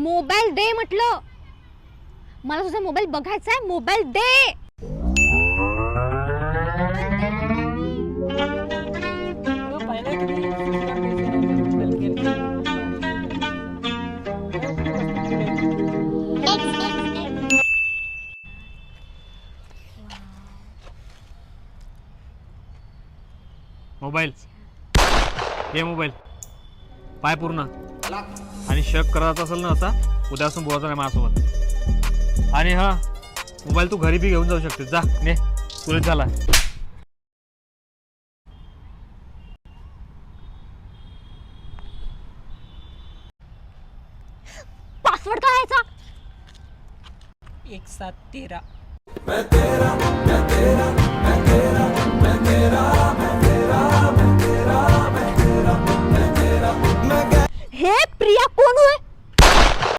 Mobile दे म्हटलं. मला तुझा मोबाईल बघायचा आहे. मोबाईल दे. मोबाईल घे. मोबाईल पाय पूर्ण. आणि शक करत असेल ना असा उद्यापासून बोलायचं नाही माझ्यासोबत. आणि हा मोबाईल तू घरी बी घेऊन जाऊ शकते. जा ने सुरेश झाला. पासवर्ड काय याचा? 1713. हे प्रिया कोण होय?